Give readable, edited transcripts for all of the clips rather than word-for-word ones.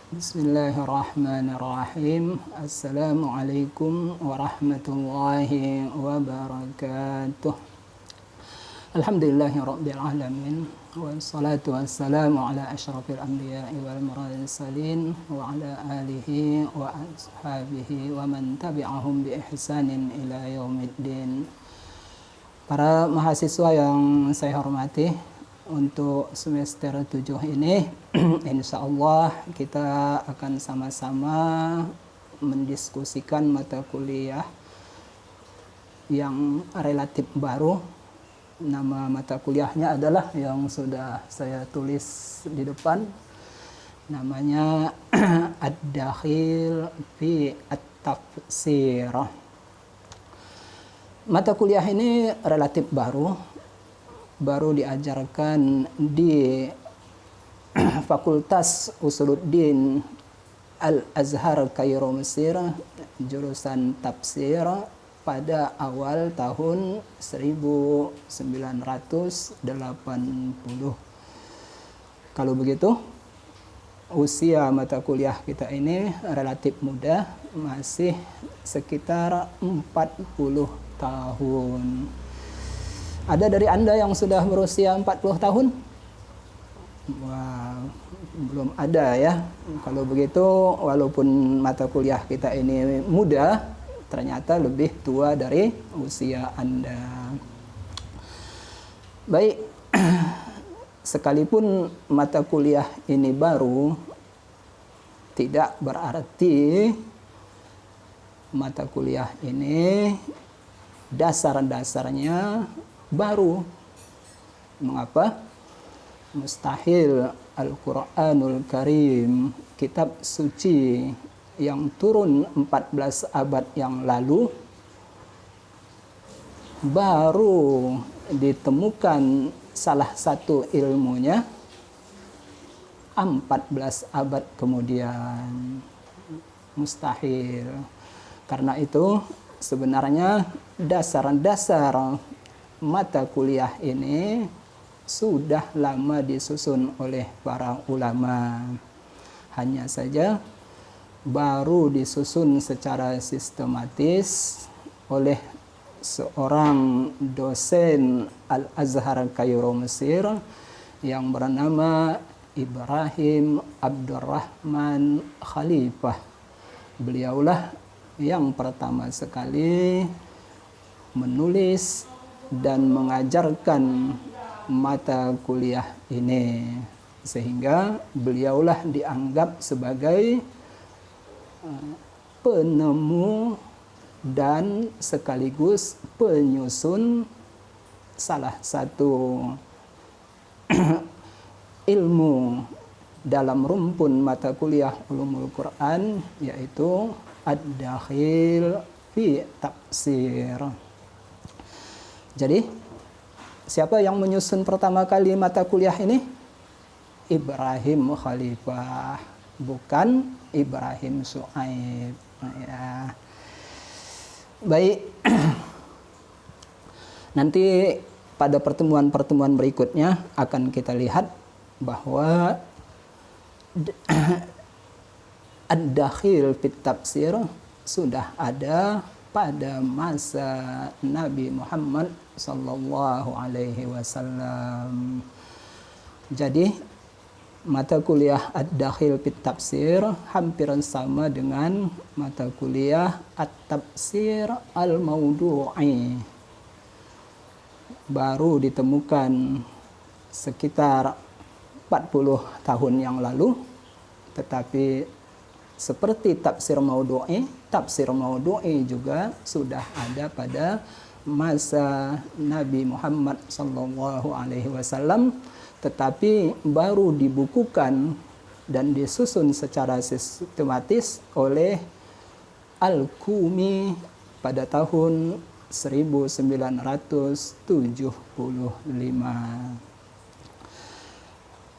Bismillahirrahmanirrahim. Assalamualaikum warahmatullahi wabarakatuh. Alhamdulillahirabbil alamin. Wassalatu wassalamu ala asyrafil anbiya'i wal mursalin wa ala alihi wa ashabihi wa man tabi'ahum bi ihsanin ila yaumiddin. Para mahasiswa yang saya hormati, untuk semester 7 ini insya Allah kita akan sama-sama mendiskusikan mata kuliah yang relatif baru. Nama mata kuliahnya adalah yang sudah saya tulis di depan, namanya Ad-Dakhil fi At-Tafsir. Mata kuliah ini relatif baru diajarkan di Fakultas Usuluddin Al-Azhar Kairo Mesir, jurusan tafsir, pada awal tahun 1980. Kalau begitu, usia mata kuliah kita ini relatif muda, masih sekitar 40 tahun. Ada dari Anda yang sudah berusia 40 tahun? Wah, belum ada ya. Kalau begitu, walaupun mata kuliah kita ini muda, ternyata lebih tua dari usia Anda. Baik, sekalipun mata kuliah ini baru, tidak berarti mata kuliah ini dasar-dasarnya baru. Mengapa? Mustahil Al-Quranul Karim, kitab suci yang turun 14 abad yang lalu, baru ditemukan salah satu ilmunya 14 abad kemudian. Mustahil. Karena itu sebenarnya dasar-dasar mata kuliah ini sudah lama disusun oleh para ulama. Hanya saja baru disusun secara sistematis oleh seorang dosen Al-Azhar Kairo Mesir yang bernama Ibrahim Abdurrahman Khalifah. Beliaulah yang pertama sekali menulis dan mengajarkan mata kuliah ini, sehingga beliaulah dianggap sebagai penemu dan sekaligus penyusun salah satu ilmu dalam rumpun mata kuliah Ulumul Quran, yaitu Ad-Dakhil fi Tafsir. Jadi, siapa yang menyusun pertama kali mata kuliah ini? Ibrahim Khalifah, bukan Ibrahim Su'aib. Ya. Baik, nanti pada pertemuan-pertemuan berikutnya akan kita lihat bahwa Ad-Dakhil fit Tafsir sudah ada pada masa Nabi Muhammad sallallahu alaihi wasallam. Jadi mata kuliah Ad-Dakhil fit Tafsir hampir sama dengan mata kuliah At-Tafsir Al-Maudu'i. Baru ditemukan sekitar 40 tahun yang lalu, tetapi seperti tafsir Maudu'i juga sudah ada pada masa Nabi Muhammad sallallahu alaihi wasallam, tetapi baru dibukukan dan disusun secara sistematis oleh Al-Qumi pada tahun 1975.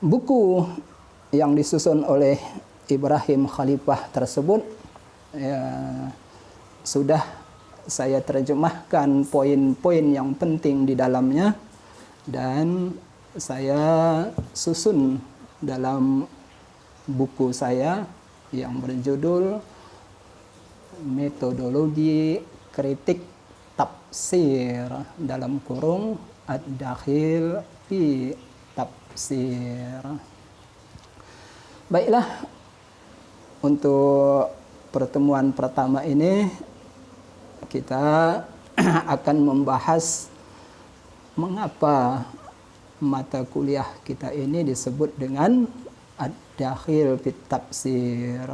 Buku yang disusun oleh Ibrahim Khalifah tersebut sudah saya terjemahkan poin-poin yang penting di dalamnya, dan saya susun dalam buku saya yang berjudul Metodologi Kritik Tafsir dalam kurung Ad-Dakhil fi Tafsir. Baiklah, untuk pertemuan pertama ini kita akan membahas mengapa mata kuliah kita ini disebut dengan Ad-Dakhil fi Tafsir.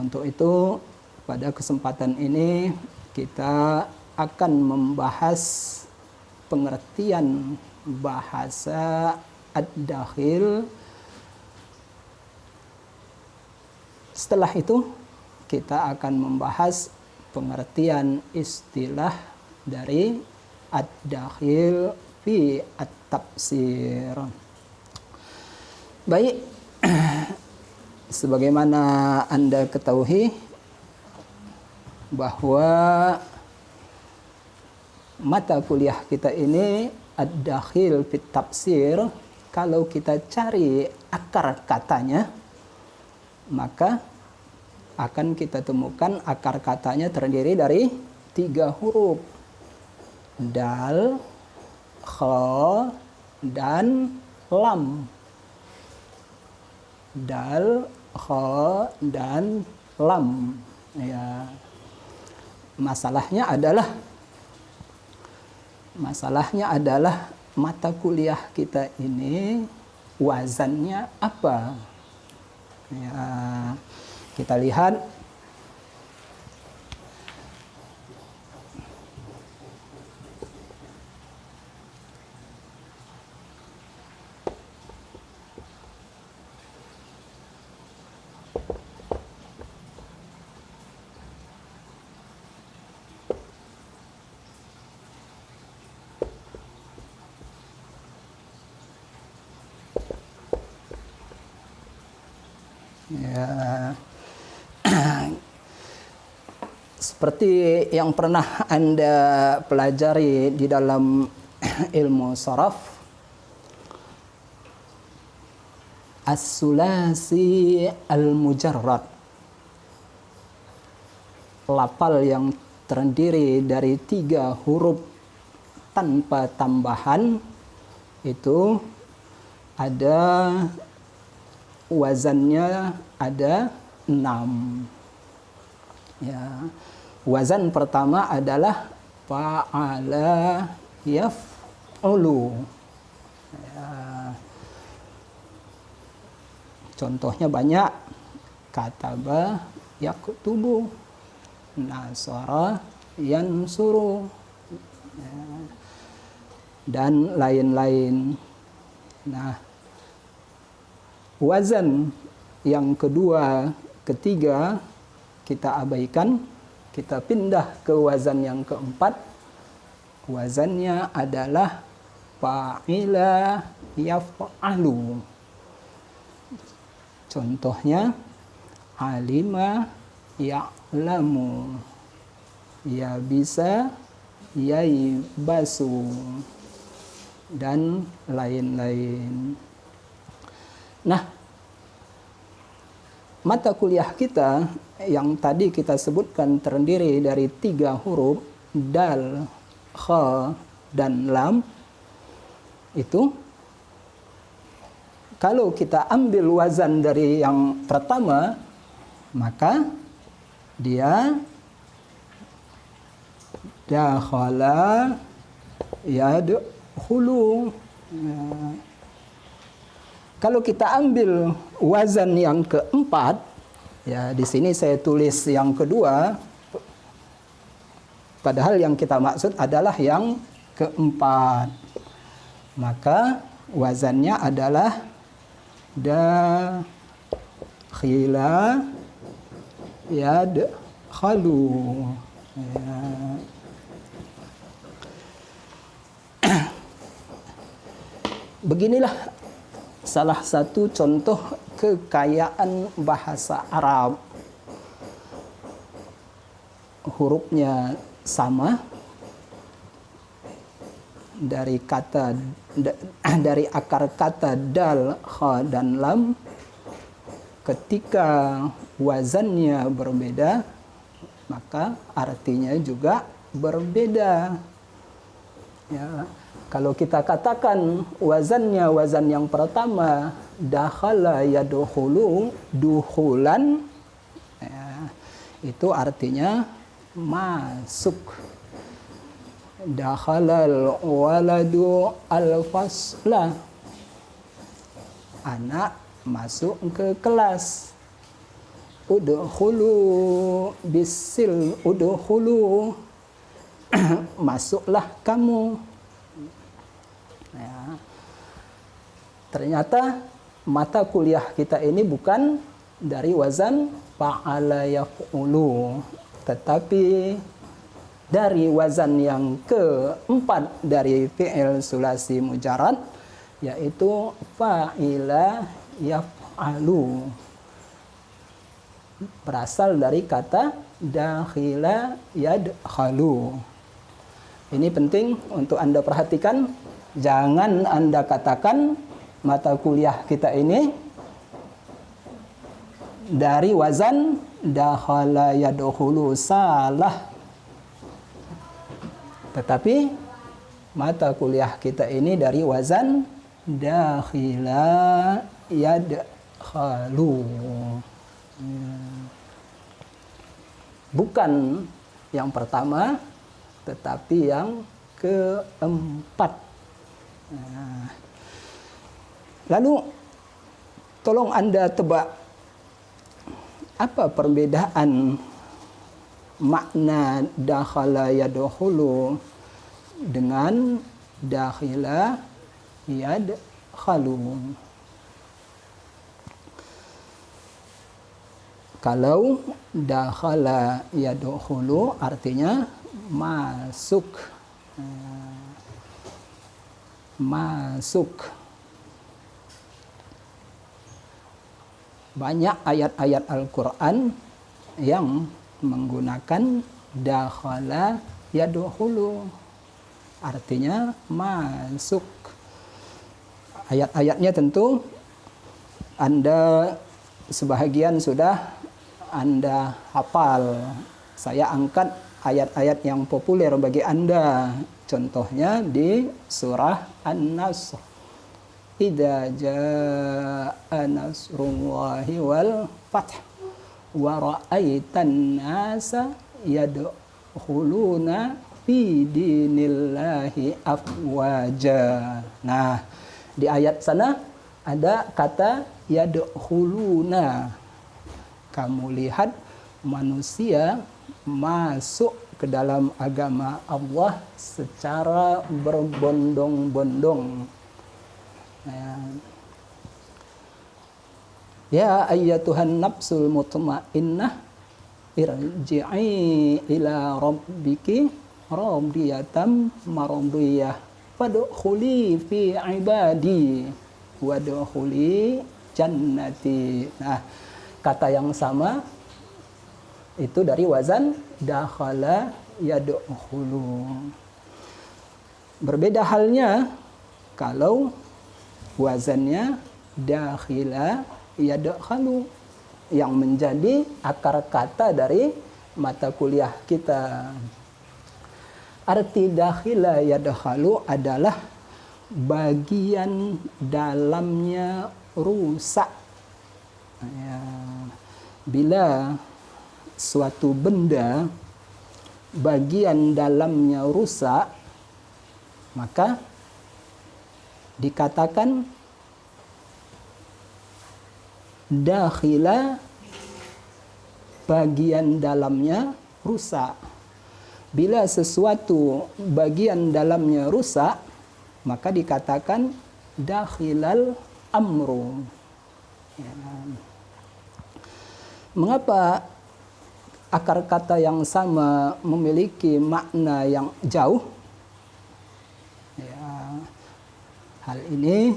Untuk itu, pada kesempatan ini kita akan membahas pengertian bahasa Ad-Dakhil. Setelah itu kita akan membahas pengertian istilah dari Ad-Dakhil fi At-Tafsir. Baik, sebagaimana Anda ketahui bahwa mata kuliah kita ini Ad-Dakhil fi Tafsir, kalau kita cari akar katanya, maka akan kita temukan akar katanya terdiri dari 3 huruf. Dal, kha, dan lam. Dal, kha, dan lam. Ya. Masalahnya adalah mata kuliah kita ini wazannya apa? Ya, kita lihat ya. Seperti yang pernah Anda pelajari di dalam ilmu sharaf, as-sulasi al-mujarrad, lafal yang terdiri dari 3 huruf tanpa tambahan, itu ada wazannya ada 6. Ya. Wazan pertama adalah fa'ala yaf'ulu. Ya. Contohnya banyak. Kataba yaktubu, nasara yansuru, ya. Dan lain-lain. Nah, wazan yang kedua, ketiga kita abaikan, kita pindah ke wazan yang keempat. Wazannya adalah fa'ila yaf'alu. Contohnya alima ya'lamu, ya bisa yaibasu, dan lain-lain. Nah, mata kuliah kita yang tadi kita sebutkan terdiri dari 3 huruf, dal, kha, dan lam. Itu kalau kita ambil wazan dari yang pertama, maka dia dakhala yadkhulu. Kalau kita ambil wazan yang keempat, ya di sini saya tulis yang kedua, padahal yang kita maksud adalah yang keempat. Maka wazannya adalah dakhila yadkhalu. Ya. Beginilah salah satu contoh kekayaan bahasa Arab. Hurufnya sama, dari akar kata dal, kha, dan lam, ketika wazannya berbeda, maka artinya juga berbeda. Ya, kalau kita katakan wazannya wazan yang pertama, dakhala yadkhulu dukhulan, ya, itu artinya masuk. Dakhalal waladu al-fasla, anak masuk ke kelas. Udkhulu bisil, udkhulu masuklah kamu. Ya. Ternyata mata kuliah kita ini bukan dari wazan fa'ala yaf'ulu, tetapi dari wazan yang keempat dari fi'il sulasi mujarrad, yaitu fa'ila yaf'alu, berasal dari kata dakhila yadkhalu. Ini penting untuk Anda perhatikan. Jangan Anda katakan mata kuliah kita ini dari wazan dakhala yadkhulu, salah. Tetapi mata kuliah kita ini dari wazan dakhila yadkhalu. Bukan yang pertama, tetapi yang keempat. Nah, lalu tolong Anda tebak apa perbedaan makna dakhala yadkhulu dengan dakhila yadkhalu. Kalau dakhala yadkhulu artinya masuk. Masuk. Banyak ayat-ayat Al-Quran yang menggunakan dakhala yadkhulu, artinya masuk. Ayat-ayatnya tentu Anda sebahagian sudah Anda hafal. Saya angkat ayat-ayat yang populer bagi Anda. Contohnya di surah An-Nasr. Idza jaa nasrullahi wal fath wa ra'aitan nasa yadkhuluna fi dinillahi afwaja. Nah, di ayat sana ada kata yadkhuluna. Kamu lihat manusia masuk ke dalam agama Allah secara berbondong-bondong. Ya ayyatuhan nafsul mutmainnah irji'i ila rabbiki radiyatan mardiyah fadkhuli fi ibadi wadkhuli jannati. Nah, kata yang sama itu dari wazan dakhala yadkhulu. Berbeda halnya kalau wazannya dakhila yadkhalu, yang menjadi akar kata dari mata kuliah kita. Arti dakhila yadkhalu adalah bagian dalamnya rusak. Ya, bila suatu benda bagian dalamnya rusak, maka dikatakan dakhila, bagian dalamnya rusak. Bila sesuatu bagian dalamnya rusak, maka dikatakan dakhilal amru. Ya. Mengapa akar kata yang sama memiliki makna yang jauh? Ya, hal ini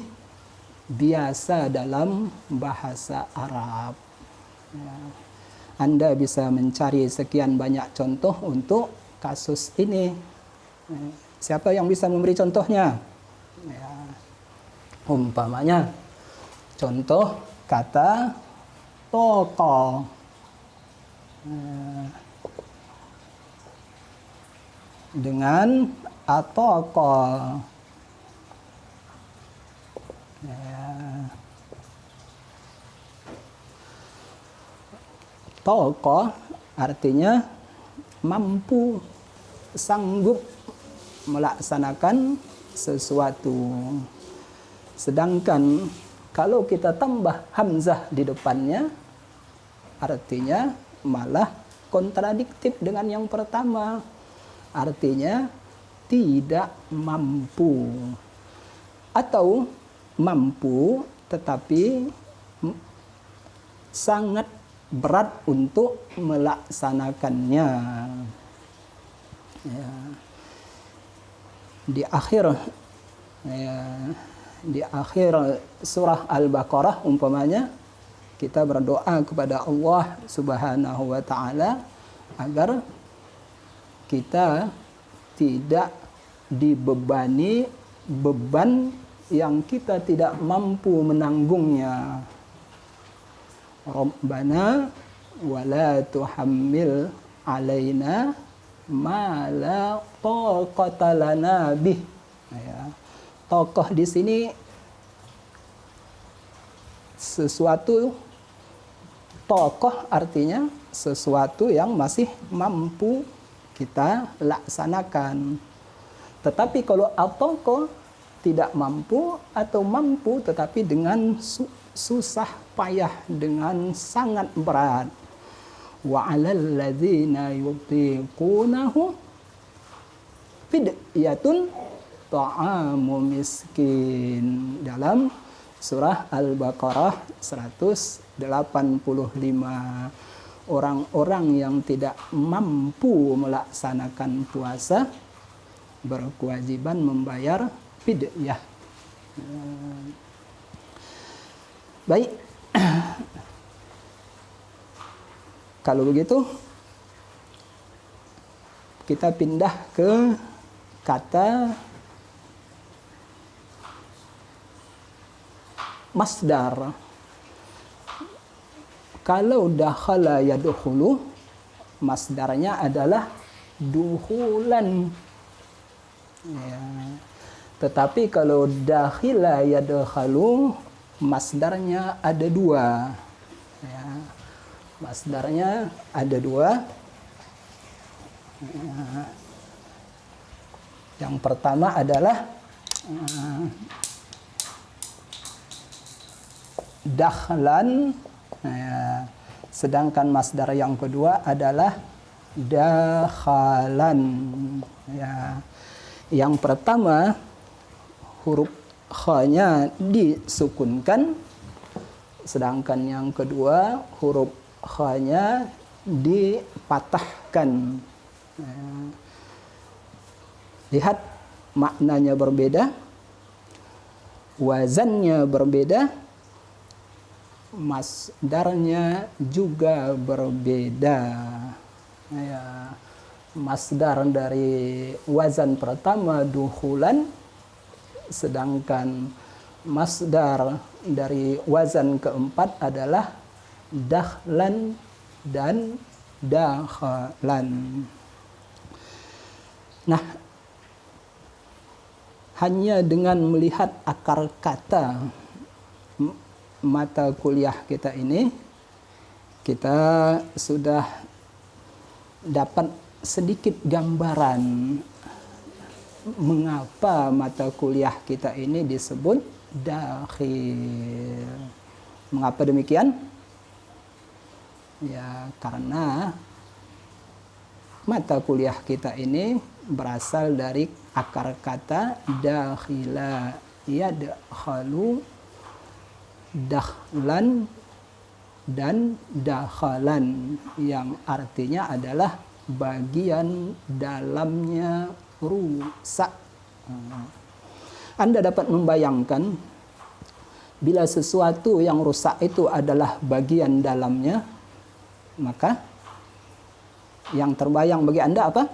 biasa dalam bahasa Arab. Ya, Anda bisa mencari sekian banyak contoh untuk kasus ini. Ya, siapa yang bisa memberi contohnya? Ya, umpamanya, contoh kata toqa. Dengan ataqa. Toqa artinya mampu, sanggup melaksanakan sesuatu. Sedangkan kalau kita tambah hamzah di depannya, artinya malah kontradiktif dengan yang pertama. Artinya tidak mampu. Atau mampu tetapi sangat berat untuk melaksanakannya. Ya. Di akhir surah Al-Baqarah umpamanya kita berdoa kepada Allah Subhanahu wa taala agar kita tidak dibebani beban yang kita tidak mampu menanggungnya. Rabbana wala tuhammil alaina ma la taqata lana bih. Ya. Tokoh di sini sesuatu, tokoh artinya sesuatu yang masih mampu kita laksanakan. Tetapi kalau atoko tidak mampu atau mampu tetapi dengan susah payah, dengan sangat berat. Wa 'alal ladzina yutiqunahu fidyatun ta'amu miskin, dalam surah Al-Baqarah 185. Orang-orang yang tidak mampu melaksanakan puasa berkewajiban membayar fidyah. Baik. Kalau begitu kita pindah ke kata masdar. Kalau dakhala yadkhulu, masdarnya adalah duhulan. Ya. Tetapi kalau dakhila yadkhalu, masdarnya ada dua. Ya. Masdarnya ada dua. Ya. Yang pertama adalah dakhlan. Ya. Sedangkan masdar yang kedua adalah dakhalan. Ya. Yang pertama huruf kha-nya disukunkan, sedangkan yang kedua huruf kha-nya dipatahkan. Lihat, maknanya berbeda, wazannya berbeda, masdarnya juga berbeda. Ya. Masdar dari wazan pertama duhulan, sedangkan masdar dari wazan keempat adalah dakhlan dan dakhalan. Nah, hanya dengan melihat akar kata mata kuliah kita ini, kita sudah dapat sedikit gambaran mengapa mata kuliah kita ini disebut dakhil. Mengapa demikian? Ya, karena mata kuliah kita ini berasal dari akar kata dakhila yadkhalu, dakhlan dan dakhalan, yang artinya adalah bagian dalamnya rusak. Anda dapat membayangkan bila sesuatu yang rusak itu adalah bagian dalamnya, maka yang terbayang bagi Anda apa?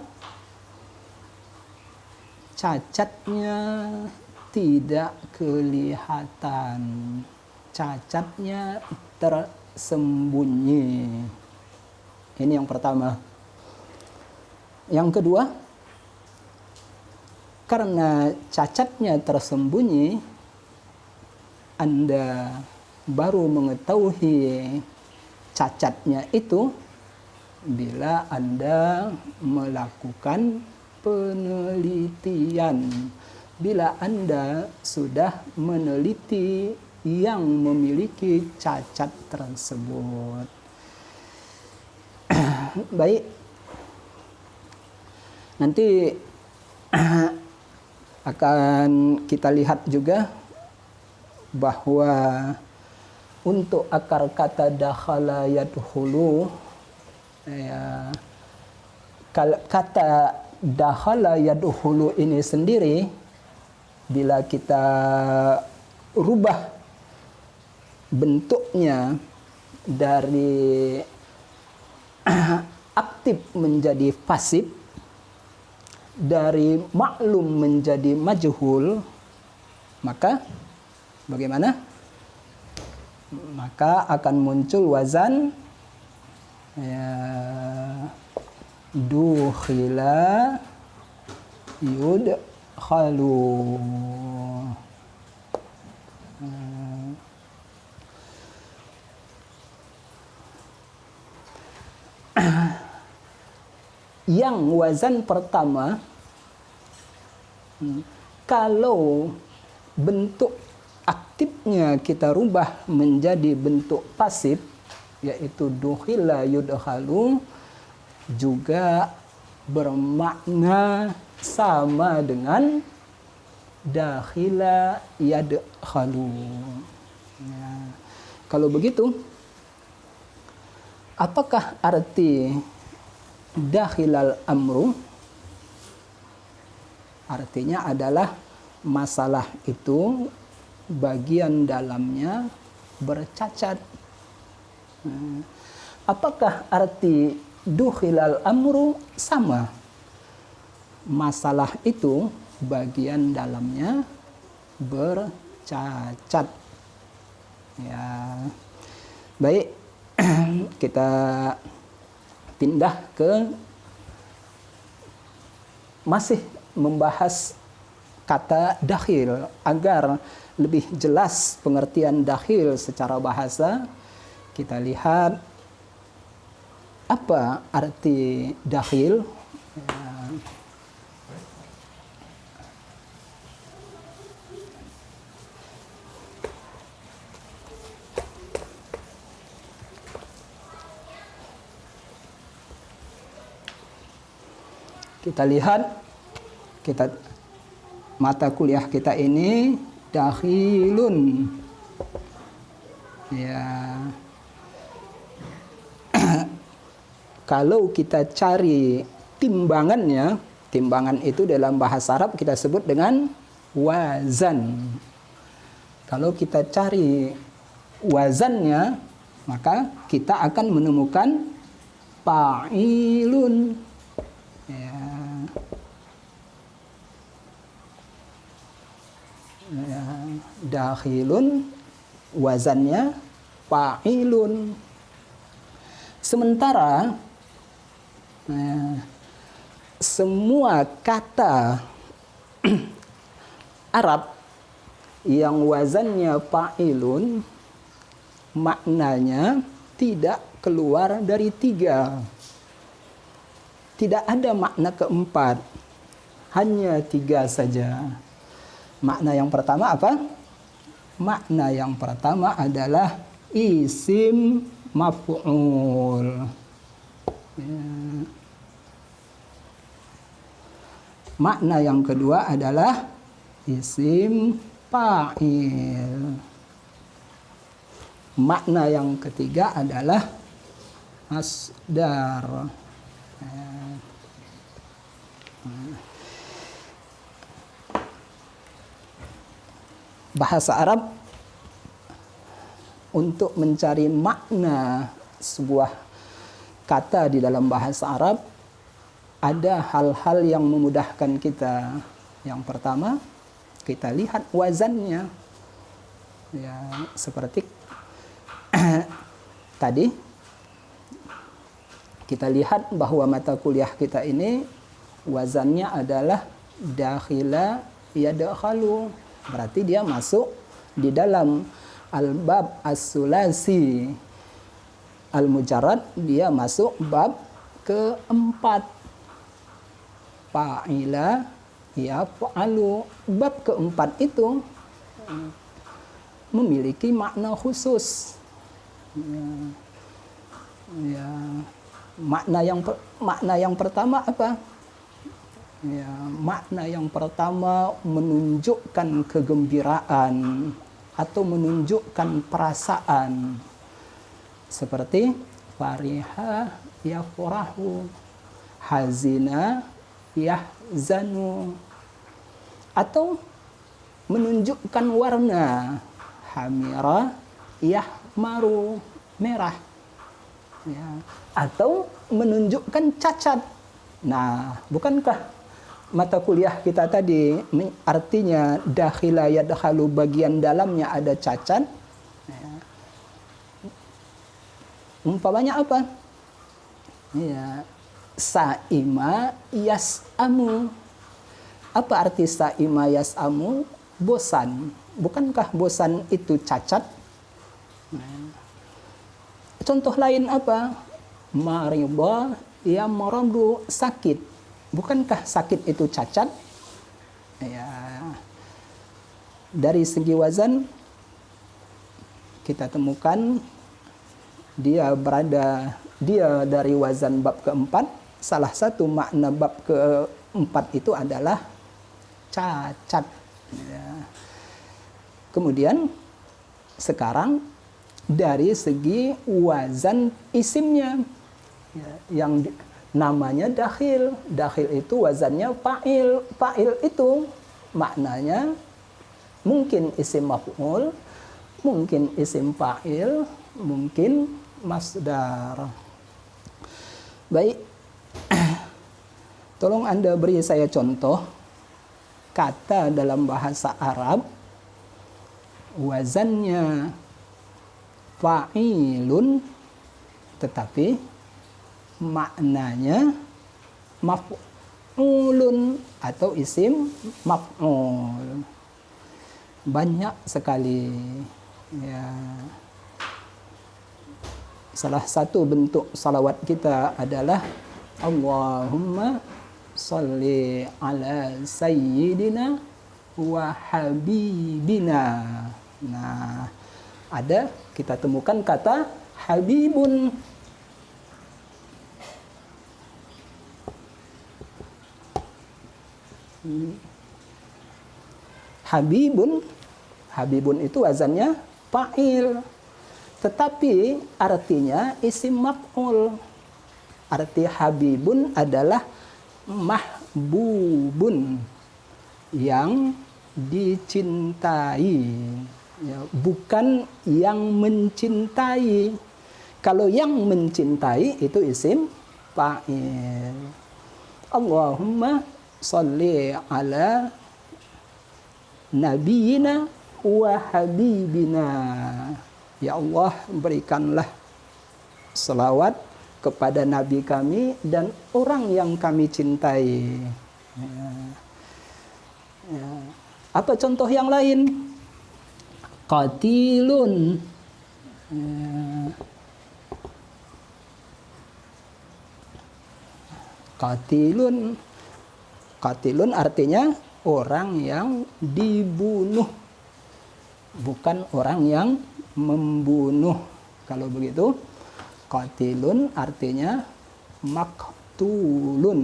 Cacatnya tidak kelihatan. Cacatnya tersembunyi. Ini yang pertama. Yang kedua, karena cacatnya tersembunyi, Anda baru mengetahui cacatnya itu bila Anda melakukan penelitian. Bila Anda sudah meneliti yang memiliki cacat tersebut. Baik. Nanti akan kita lihat juga bahwa untuk akar kata dakhala yadkhulu, ya, kata dakhala yadkhulu ini sendiri bila kita rubah bentuknya dari aktif menjadi pasif, dari maklum menjadi majhul, maka bagaimana? Maka akan muncul wazan ya, dukhila yudkhalu. Yang wazan pertama, kalau bentuk aktifnya kita rubah menjadi bentuk pasif, yaitu dukhila yudkhalu, juga bermakna sama dengan dakhila yadkhalu. Ya. Kalau begitu, apakah arti dakhilal amru? Artinya adalah masalah itu bagian dalamnya bercacat. Apakah arti dukhilal amru? Sama. Masalah itu bagian dalamnya bercacat. Ya. Baik, kita pindah ke masih membahas kata dakhil agar lebih jelas pengertian dakhil secara bahasa. Kita lihat apa arti dakhil. Kita lihat, mata kuliah kita ini dakhilun. Ya. Kalau kita cari timbangannya, timbangan itu dalam bahasa Arab kita sebut dengan wazan. Kalau kita cari wazannya, maka kita akan menemukan fa'ilun. Ya. Ya, dakhilun, wazannya fa'ilun. Sementara semua kata Arab yang wazannya fa'ilun, maknanya tidak keluar dari 3. Tidak ada makna keempat, hanya 3 saja. Makna yang pertama apa? Makna yang pertama adalah isim maf'ul. Ya. Makna yang kedua adalah isim fa'il. Makna yang ketiga adalah masdar. Bahasa Arab untuk mencari makna sebuah kata di dalam bahasa Arab ada hal-hal yang memudahkan kita. Yang pertama, kita lihat wazannya. Ya, seperti tadi kita lihat bahwa mata kuliah kita ini wazannya adalah dakhila yadkhalu, berarti dia masuk di dalam al-bab as-sulasi al-mujarrad, dia masuk bab keempat. Fa'ila yaf'alu, bab keempat itu memiliki makna khusus. Ya, makna yang pertama apa? Ya, makna yang pertama menunjukkan kegembiraan atau menunjukkan perasaan, seperti fariha yafrahu, hazina yahzanu, atau menunjukkan warna, hamira yahmaru, merah, ya, atau menunjukkan cacat. Nah, bukankah mata kuliah kita tadi artinya dakhila yadkhalu, bagian dalamnya ada cacat? Ya. Umpamanya apa? Ya, sa'ima yas'amu. Apa arti sa'ima yas'amu? Bosan. Bukankah bosan itu cacat? Nah. Contoh lain apa? Marida yamradu, sakit. Bukankah sakit itu cacat? Ya. Dari segi wazan kita temukan dia dari wazan bab keempat. Salah satu makna bab keempat itu adalah cacat. Ya. Kemudian sekarang dari segi wazan isimnya, ya, yang namanya dakhil. Dakhil itu wazannya fa'il. Fa'il itu maknanya mungkin isim maf'ul, mungkin isim fa'il, mungkin masdar. Baik. Tolong Anda beri saya contoh kata dalam bahasa Arab wazannya fa'ilun tetapi maknanya maf'ulun atau isim maf'ul. Banyak sekali, ya. Salah satu bentuk salawat kita adalah Allahumma sholli ala sayyidina wa habibina. Nah, kita temukan kata habibun. Habibun itu wazannya fa'il, tetapi artinya isim maf'ul. Arti habibun adalah mahbubun, yang dicintai, ya, bukan yang mencintai. Kalau yang mencintai itu isim fa'il. Allahumma sholli ala nabiyina wa habibina. Ya Allah, berikanlah selawat kepada nabi kami dan orang yang kami cintai. Ya. Ya. Apa contoh yang lain? Qatilun. Ya. Qatilun artinya orang yang dibunuh, bukan orang yang membunuh. Kalau begitu, qatilun artinya maktulun.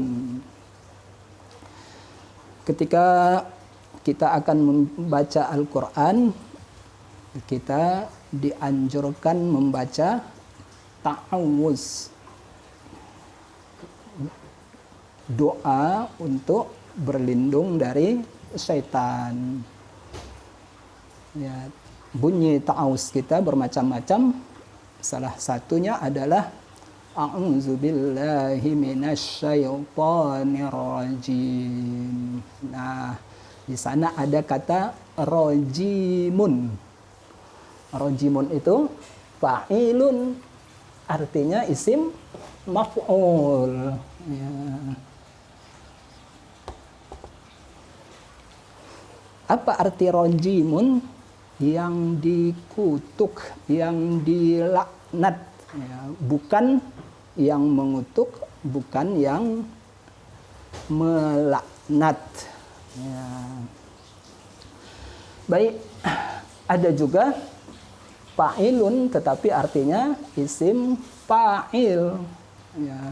Ketika kita akan membaca Al-Quran, kita dianjurkan membaca ta'awuz, doa untuk berlindung dari syaitan. Ya, bunyi ta'awuz kita bermacam-macam. Salah satunya adalah a'udzubillahi minasyaitonir rajim. Nah, di sana ada kata rojimun. Rojimun itu fa'ilun, artinya isim maf'ul. Ya. Apa arti rojimun? Yang dikutuk, yang dilaknat. Ya. Bukan yang mengutuk, bukan yang melaknat. Ya. Baik, ada juga fa'ilun tetapi artinya isim fa'il. Ya.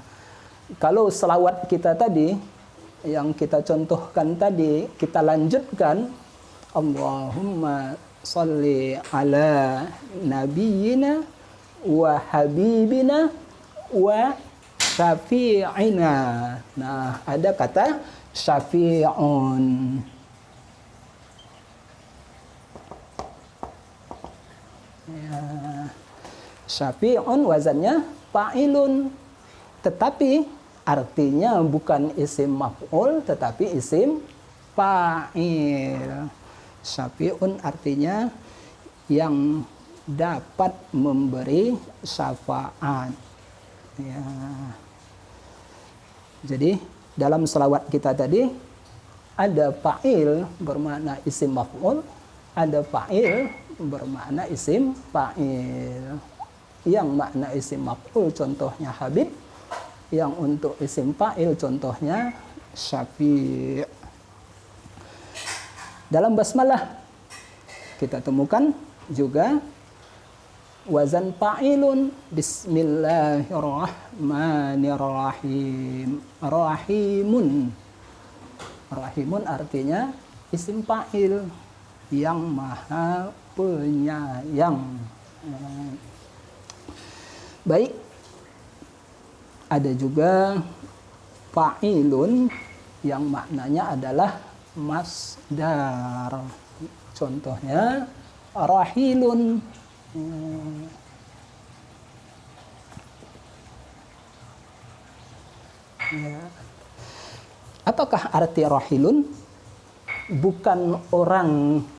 Kalau selawat kita tadi yang kita contohkan tadi, kita lanjutkan Allahumma sholli ala nabiyyina wa habibina wa syafi'ina. Nah, ada kata syafi'un. Ya. Syafi'un wazannya fa'ilun. Tetapi artinya bukan isim maf'ul tetapi isim fa'il. Syafi'un artinya yang dapat memberi syafaat. Ya. Jadi dalam selawat kita tadi ada fa'il bermakna isim maf'ul, ada fa'il bermakna isim fa'il. Yang makna isim maf'ul contohnya Habib, yang untuk isim fa'il contohnya Syafi'. Dalam basmalah kita temukan juga wazan fa'ilun. Bismillahirrahmanirrahim. Rahimun. Rahimun artinya isim fa'il, yang maha penyayang. Baik, ada juga fa'ilun yang maknanya adalah masdar. Contohnya rahilun. Ya. Apakah arti rahilun? Bukan orang